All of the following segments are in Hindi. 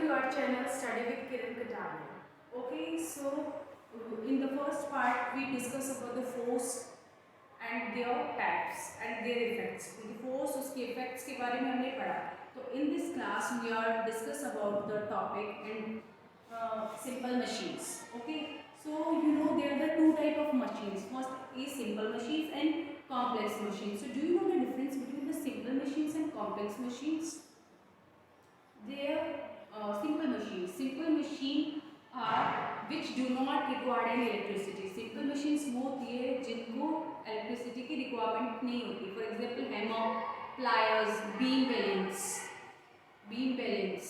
to our channel Study with Kiran Kataria. Okay, so in the first part we discuss about the force and their types and their effects. The force उसके effects के बारे में हमने पढ़ा. तो in this class we are discuss about the topic and simple machines. Okay, so you know there are the two type of machines. First is simple machines and complex machines. So do you know the difference between the simple machines and complex machines? They are simple machines. Simple machine are which do not require any electricity. Simple machines वो होती है जिनको electricity की requirement नहीं होती. For example, hammer, pliers, beam valence,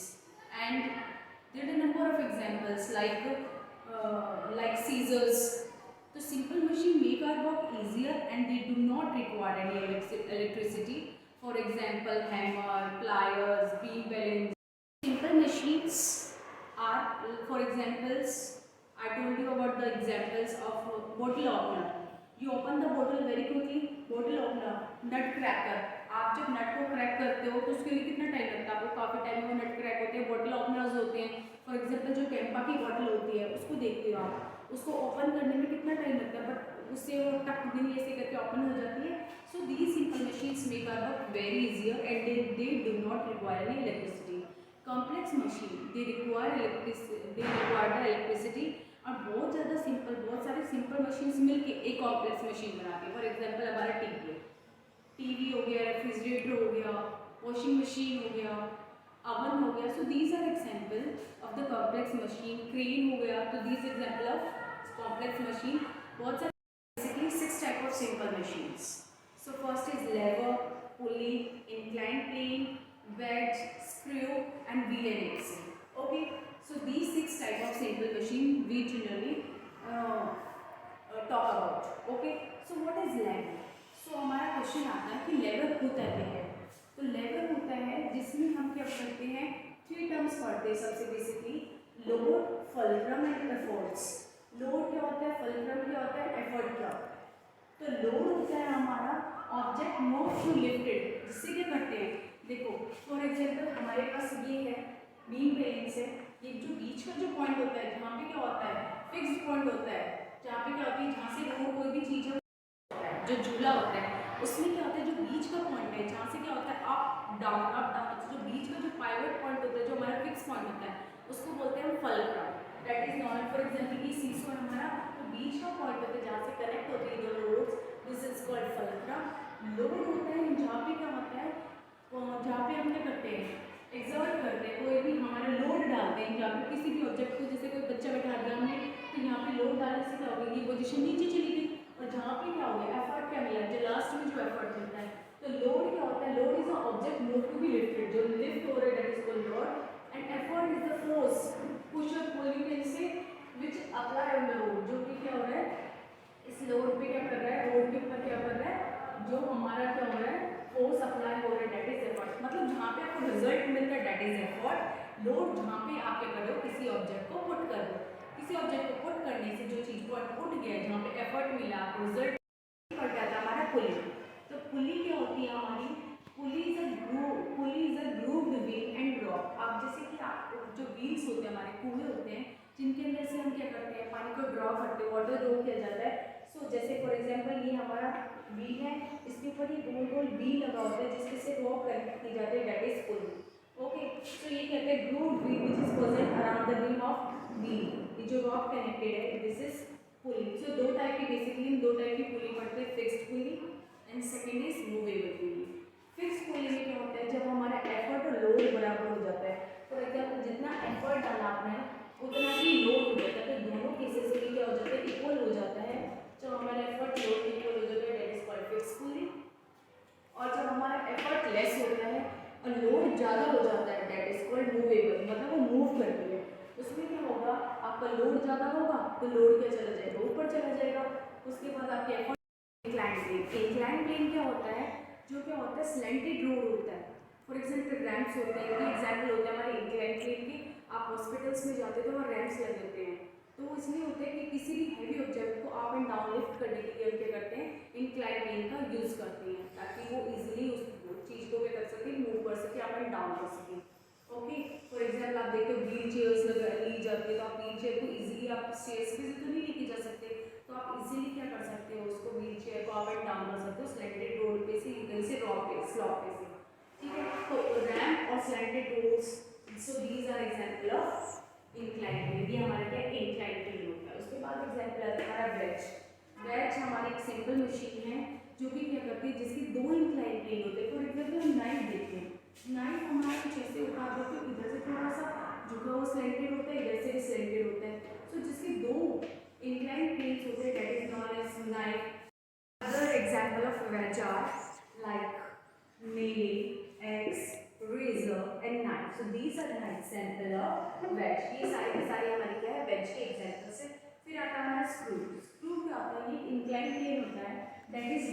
and there are a number of examples like scissors. So simple machine make our work easier and they do not require any electricity. For example, hammer, pliers, beam valence. Simple machines are, for examples, I told you about the examples of bottle opener. You open the bottle very quickly. Bottle opener, nut cracker. आप जब नट को क्रैक करते हो तो उसके लिए कितना टाइम लगता है? आपको काफ़ी टाइम में वो नट क्रैक होते हैं. बॉटल ओपनर्स होते हैं. फॉर एग्जांपल जो कैंपा की बॉटल होती है उसको देखते हो आप, उसको ओपन करने में कितना टाइम लगता है, बट उससे वो टक दिन ऐसे करके ओपन हो जाती है. So these simple machines make our work very easier and they do not require any electricity. Complex machine they require the electricity. और बहुत ज़्यादा सिंपल, बहुत सारे सिंपल मशीन्स मिलके एक कॉम्प्लेक्स मशीन बनाती है. फॉर एग्जांपल हमारा टीवी हो गया, रेफ्रिजरेटर हो गया, वॉशिंग मशीन हो गया, अवन हो गया. So these are example of the complex machine. Crane हो गया, तो these example of complex machine. बहुत सारे basically 6 type of simple machines. So first is lever, pulley, incline plane, wedge, screw and wheel and axle. Okay, so these 6 type of simple machine we generally talk about. Okay, so what is lever? So हमारा क्वेश्चन आता है कि लेवर होता क्या है. तो लेवर होता है जिसमें हम क्या करते हैं, 3 टर्म्स पढ़ते हैं. सबसे basically load, fulcrum and efforts. Load क्या होता है, फल्क्रम क्या होता है, एफर्ट क्या होता है. तो लोड होता है हमारा ऑब्जेक्ट मूव टू लिफ्टेड, जिससे क्या करते हैं. देखो फॉर एग्जांपल हमारे पास ये है बीम वैलेंस है. ये जो बीच का जो पॉइंट होता है जहाँ पे क्या होता है, फिक्स्ड पॉइंट होता है. जहाँ पे क्या होती है, जहाँ से रोड कोई भी चीज़ होता है, जो झूला होता है उसमें क्या होता है, जो बीच का पॉइंट है जहाँ से क्या होता है अप डाउन. जो बीच का जो पाइवट पॉइंट होता है, जो हमारा फिक्स पॉइंट होता है, उसको बोलते हैं हम fulcrum. That is non. For example ये सीसो हमारा तो बीच का पॉइंट होता है जहाँ से कनेक्ट होती है दोनों rods. This is called fulcrum. Load होता है जहाँ पे क्या होता है, जहाँ पे हम क्या करते हैं, एक्सर्ट करते हैं, कोई भी हमारा लोड डालते हैं. जहाँ पे किसी भी ऑब्जेक्ट को, जैसे कोई बच्चा बैठा दिया हमने, तो यहाँ पे लोड डालने से क्या होगा, ये पोजीशन नीचे चली गई. और जहाँ पे क्या हो गया, एफर्ट क्या मिला, जो लास्ट में जो एफर्ट मिलता है. तो लोड क्या होता है, load is a object move to be lifted, जो लिफ्ट हो रहा है, that is called load. And effort is the force, push और pull you can say, which apply on the rod. जो कि क्या हो रहा है, इस लोड पे क्या कर रहा है, रोड के ऊपर क्या कर रहा है, जो हमारा क्या हो रहा है, फोर्स अप्लाई हो रहा है, दैट इज एफर्ट. मतलब जहाँ पे आपको रिजल्ट मिलता है दैट इज एफर्ट. लोड जहाँ पे आप क्या कर रहे हो, किसी ऑब्जेक्ट को पुट कर रहे हो. किसी ऑब्जेक्ट को पुट करने से जो चीज़ को उठ गया, जहाँ पे एफर्ट मिला, आपको रिजल्ट पड़ जाता है हमारा पुली. तो पुली क्या होती है हमारी, pulley is a grooved wheel and rock. आप जैसे कि आप जो व्हील्स होते हैं, हमारे कुएं होते हैं, जिनके अंदर से हम क्या करते हैं, पानी को ड्रॉ करते हैं, वाटर ड्रॉ किया जाता है. सो जैसे फॉर एग्जांपल ये हमारा व्हील है, इसके ऊपर ये गोल गोल व्हील लगा होता है जिसके से रॉक कनेक्ट की जाती है, that is pulley. Okay, so ये कहते हैं grooved wheel which is present around the rim of wheel. ये जो रॉक कनेक्टेड है, दिस इज पुली. सो दो टाइप की, बेसिकली दो टाइप की पुली पड़ते हैं, fixed pulley and second is movable pulley. Fixed pulley में क्या होता है, जब हमारा एफर्ट और लोड बराबर हो जाता है. फॉर एग्जांपल जितना एफर्ट डाला आपने उतना ही लोड हो जाता है. तो दोनों केसेस में क्या हो जाता है, इक्वल हो जाता है. जब हमारा एफर्ट लोड इक्वल हो जाता है, that is called fixed pulley. और जब हमारा एफर्ट लेस होता है और लोड ज़्यादा हो जाता है, दैट इज कॉल्ड मूवेबल. मतलब वो मूव करती है. उसमें क्या होगा, आपका लोड ज़्यादा होगा तो लोड क्या चला जाएगा, ऊपर चला जाएगा. उसके बाद आपके effort. Incline plane. Incline plane क्या होता है, जो क्या होता है, स्लैंटेड रोड होता है. फॉर एग्जाम्पल रैम्प्स होते हैं, ये एग्जाम्पल होता है हमारे इंक्लाइन प्लेन की. आप हॉस्पिटल्स में जाते हो तो वहाँ रैम्प्स लगे होते हैं. तो इसलिए होता है कि किसी भी हैवी ऑब्जेक्ट को अप एंड डाउन लिफ्ट करने के लिए क्या करते हैं, इंक्लाइन प्लेन का यूज़ करते हैं, ताकि वो इजीली उस चीज़ को क्या कर सके, मूव कर सके, अप एंड डाउन कर सके. ओके, फॉर एग्जाम्पल आप देखते हो चेयर को इजीली आप स्टेयर्स पे तो नहीं लेके जा सकते, तो आप इजीली क्या कर सकते हो, उसको व्हील चेयर को अप एंड डाउन कर सकते हो स्लैंटेड रोड पे से, कहीं से रॉक पे स्लॉप पे से, ठीक है। तो रैम्प और slanted roads, so these are example of incline plane. ये हमारा क्या इंक्लाइन प्लेन होता है। उसके बाद एग्जांपल आता है हमारा वेज। वेज हमारी एक सिंपल मशीन है जो कि क्या करती है, जिसकी दो इंक्लाइन प्लेन होते हैं। फॉर एग्जांपल हम नाइफ देखते हैं, नाइफ हमारा कुछ ऐसे होता है तो इधर से थोड़ा सा झुका हुआ स्लैंटेड होता है, इधर से भी स्लैंटेड होता है। सो जिसके दो इंक्लाइन प्लेन्स होते हैं, that is known as knife. Other example of wedge are like nail, axe, razor and knife. So these are an example of wedge. ये सारी की सारी हमारी क्या है, wedge के एग्जांपल्स है। फिर आता है हमारा स्क्रू। स्क्रू क्या होता है, ये इंक्लाइन प्लेन होता है, that is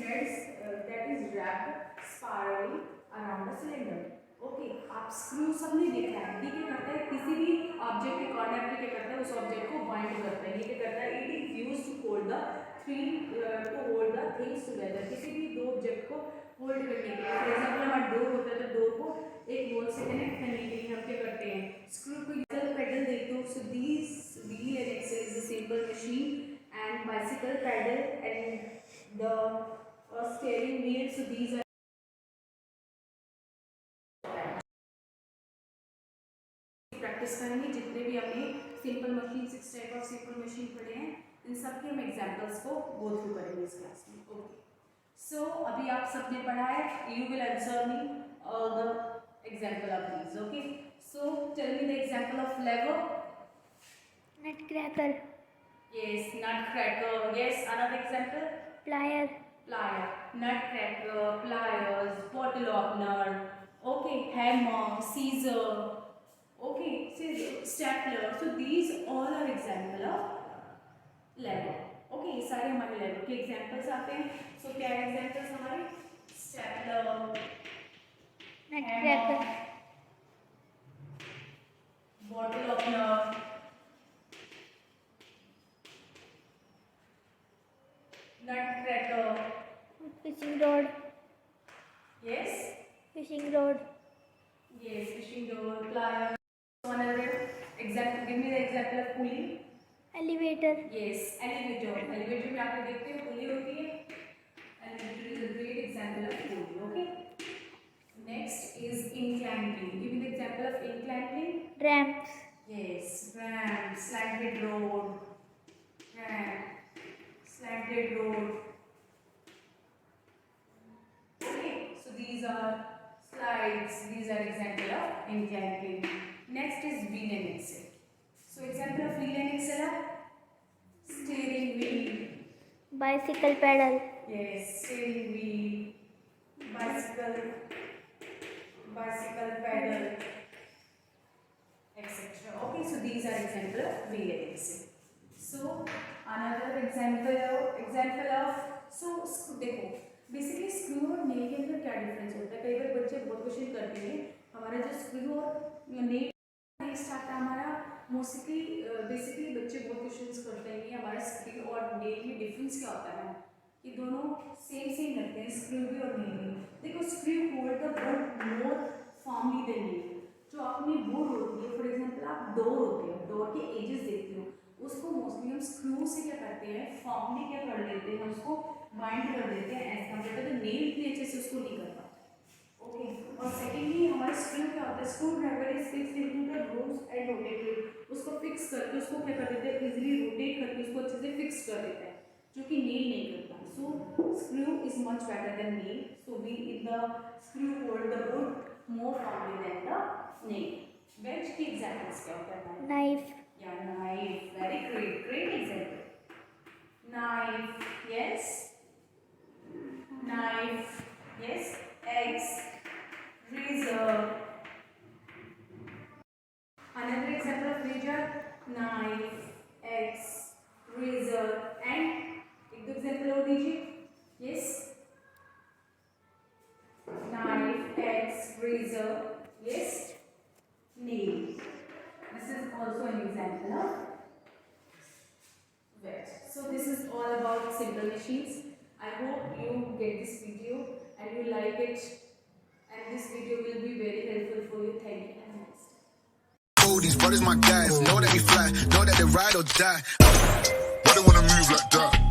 wrapped spirally around a cylinder. Okay, आप स्क्रू सबने देखा है, ये क्या करता है, किसी भी ऑब्जेक्ट के कॉर्नर पे क्या करता है, उस ऑब्जेक्ट को बाइंड करता है। ये क्या करता है, it is used to hold the things together. किसी भी दो ऑब्जेक्ट को होल्ड करने के लिए, फॉर एग्जांपल हमारा डोर होता है तो डोर को एक वॉल से कनेक्ट करने के लिए हम क्या करते हैं, स्क्रू को पेडल देते हो। So this wheel and axle is a simple machine and bicycle pedal and the steering wheel. So these are practice करेंगे जितने भी हमने simple machine, 6 type of simple machine पढ़े हैं, इन सब के हम एग्जांपल्स को गो थ्रू करेंगे इस क्लास में। ओके, सो अभी आप सबने पढ़ा है, you will answer me the example of these. Okay, so tell me the example of lever. Nutcracker. Yes, nutcracker. Yes, another example. Plier. Plier, nutcracker, pliers, bottle opener. Okay, hammer, scissor. Okay, stapler. So these all are example of lever. Okay, ये सारे हमारे lever के examples आते हैं। So क्या examples हमारे, stapler, Nutcracker. hammer, bottle opener, nutcracker. Fishing rod. Yes, Fishing rod. yes, fishing rod, plier. So another example. Give me the example of pulley. Elevator. Yes, elevator. Elevator में आपने देखते हैं पुली होती है। Elevator is a great example of pulley. Okay. Next is inclined plane. Give me the example of inclined plane. Ramps. Yes, ramp, slanted road, ramp, slanted road. Okay, so these are slides. These are example of inclined plane. Next is wheel and axle. So example of wheel and axle are steering wheel. Bicycle pedal. Yes, steering wheel, bicycle pedal, etc. Okay, so these are example of wheel and axle. So another example of so देखो बेसिकली स्क्रू और नेल के अंदर क्या डिफरेंस होता है, कई बार बच्चे बहुत क्वेश्चन करते हैं। हमारा जो स्क्रू और नेल स्टार्ट है हमारा मोस्टली बेसिकली बच्चे बहुत क्वेश्चंस करते हैं कि हमारा स्क्रू और नेल में डिफरेंस क्या होता है, कि दोनों सेम लगते हैं, स्क्रू भी और नेल भी। देखो screw hold the wood more firmly then nail. जो अपनी वुड होती है, फॉर एग्जांपल आप डोर होते हो, डोर के एजेस देखते हो, उसको मोस्टली हम स्क्रू से क्या करते हैं, फर्मली क्या कर देते हैं, उसको बाइंड कर देते हैं as compare to the nail इतने अच्छे से उसको नहीं कर पाते। ओके, और सेकेंडली हमारा स्क्रू क्या होता है, screw driver is fixed into the grooves and rotated. उसको फिक्स करके उसको क्या कर देते हैं, इजीली रोटेट करके उसको अच्छे से फिक्स कर देता है, जो कि नेल नहीं करता। So screw is much better than nail. So we in the screw hold the wood more firmly than the nail. Wedge की एग्जांपल्स क्या होता है, Knife. yeah, knife, very great example. Knife, yes, knife, yes, eggs, razor. Another example of razor, knife, eggs, razor, and एक दो example और दीजिए। Yes, knife, eggs, razor, yes, nail. This is also an example of wedge. So this is all about simple machines. I hope you get this video and you like it, and this video will be very helpful for you. Thank you. Have a nice day. brothers my guys. Know that we fly, know that they ride or die. Why they wanna move like that?